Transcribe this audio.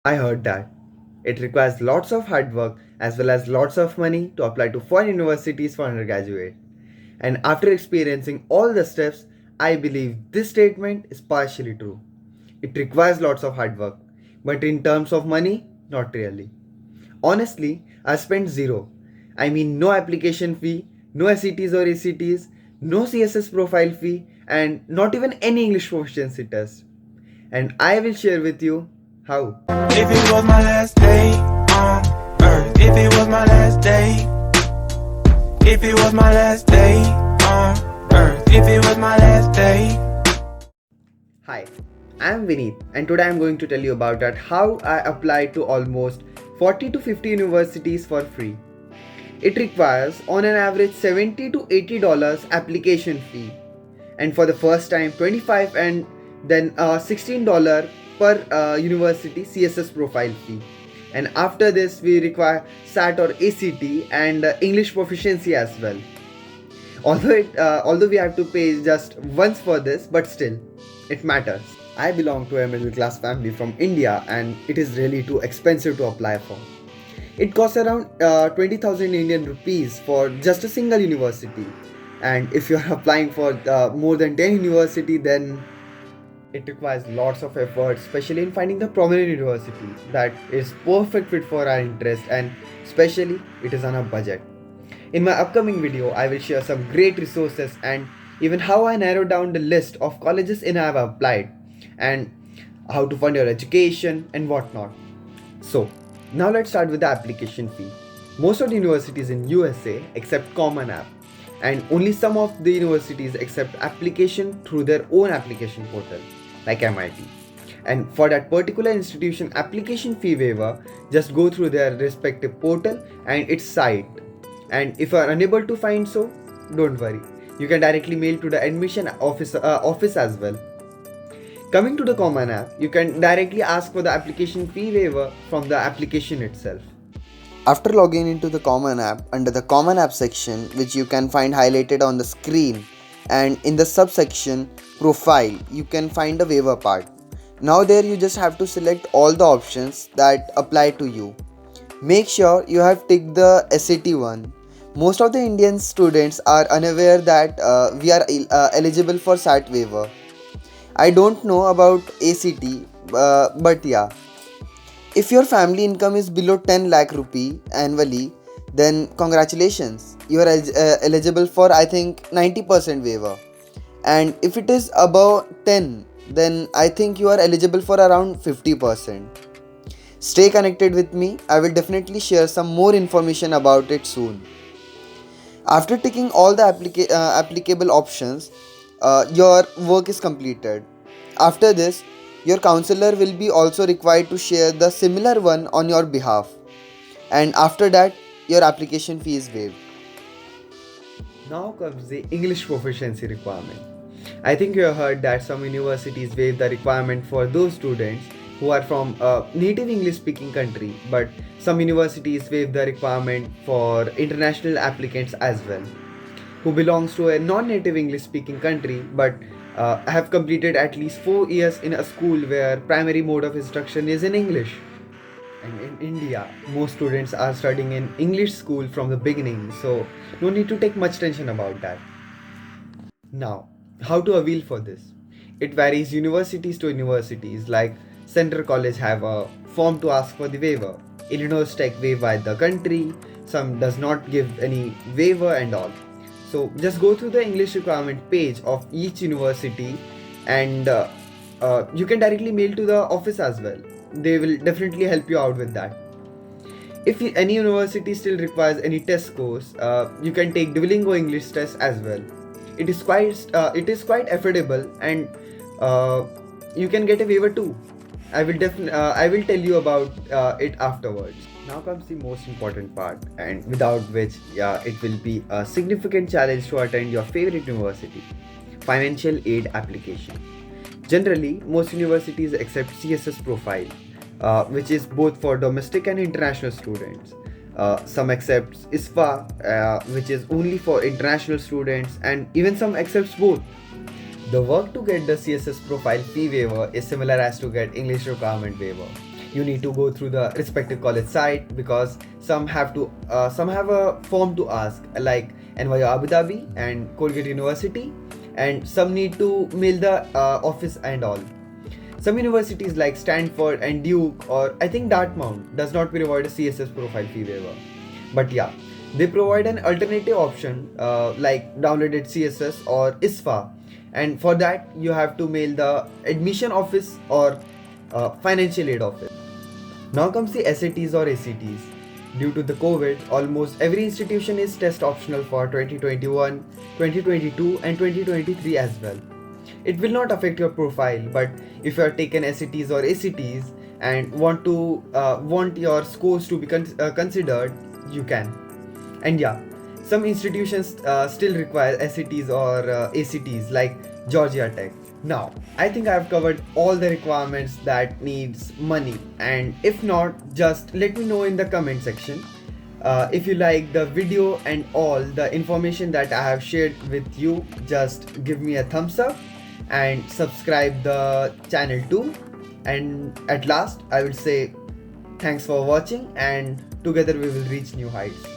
I heard that. It requires lots of hard work as well as lots of money to apply to foreign universities for undergraduate. And after experiencing all the steps, I believe this statement is partially true. It requires lots of hard work, but in terms of money, not really. Honestly, I spent zero. I mean, no application fee, no SETs or ACTs, no CSS profile fee, and not even any English proficiency test. And I will share with you how. If it was my last day on earth, if it was my last day, if it was my last day on earth, if it was my last day. Hi, I am Vineet, and today I am going to tell you about that how I applied to almost 40 to 50 universities for free. It requires on an average $70 to $80 application fee, and for the first time 25 and then $16 per university CSS profile fee. And after this we require SAT or ACT and English proficiency as well. Although we have to pay just once for this, but still it matters. I belong to a middle class family from India and it is really too expensive to apply for. It costs around 20,000 Indian rupees for just a single university. And if you are applying for more than 10 university, then it requires lots of effort, especially in finding the prominent university that is perfect fit for our interest, and especially it is on a budget. In my upcoming video, I will share some great resources and even how I narrowed down the list of colleges in I have applied and how to fund your education and whatnot. So, now let's start with the application fee. Most of the universities in USA accept Common App, and only some of the universities accept application through their own application portal, like MIT. And for that particular institution application fee waiver, just go through their respective portal and its site. And if you are unable to find so, don't worry. You can directly mail to the admission office as well. Coming to the Common App, you can directly ask for the application fee waiver from the application itself. After logging into the Common App, under the Common App section, which you can find highlighted on the screen, and in the subsection Profile, you can find the waiver part. Now there you just have to select all the options that apply to you. Make sure you have ticked the SAT one. Most of the Indian students are unaware that we are eligible for SAT waiver. I don't know about ACT, but yeah. If your family income is below 10 lakh rupee annually, then congratulations. You are eligible for, I think, 90% waiver. And if it is above 10, then I think you are eligible for around 50%. Stay connected with me. I will definitely share some more information about it soon. After ticking all the applicable options, your work is completed. After this, your counselor will be also required to share the similar one on your behalf. And after that, your application fee is waived. Now comes the English proficiency requirement. I think you have heard that some universities waive the requirement for those students who are from a native English speaking country, but some universities waive the requirement for international applicants as well, who belongs to a non-native English speaking country but have completed at least 4 years in a school where primary mode of instruction is in English. And in India, most students are studying in English school from the beginning, so no need to take much tension about that. Now, how to avail for this? It varies universities to universities. Like Central College have a form to ask for the waiver. Illinois Tech waive by the country. Some does not give any waiver and all. So just go through the English requirement page of each university, and you can directly mail to the office as well. They will definitely help you out with that. If any university still requires any test scores, you can take Duolingo English test as well. It is quite affordable, and you can get a waiver too. I will tell you about it afterwards. Now comes the most important part, and without which, yeah, it will be a significant challenge to attend your favorite university: financial aid application. Generally, most universities accept CSS profile, which is both for domestic and international students. Some accept ISFA, which is only for international students, and even some accepts both. The work to get the CSS profile fee waiver is similar as to get English requirement waiver. You need to go through the respective college site because some have a form to ask, like NYU Abu Dhabi and Colgate University, and some need to mail the office and all. Some universities like Stanford and Duke, or I think Dartmouth, does not provide a CSS profile fee waiver. But yeah, they provide an alternative option like downloaded CSS or ISFA, and for that you have to mail the admission office or financial aid office. Now comes the SATs or ACTs. Due to the COVID, almost every institution is test optional for 2021, 2022 and 2023 as well. It will not affect your profile, but if you have taken SATs or ACTs and want your scores to be considered, you can. And yeah, some institutions still require SATs or ACTs like Georgia Tech. Now, I think I have covered all the requirements that needs money, and if not, just let me know in the comment section. If you like the video and all the information that I have shared with you, just give me a thumbs up and subscribe the channel too. And at last, I will say thanks for watching, and together we will reach new heights.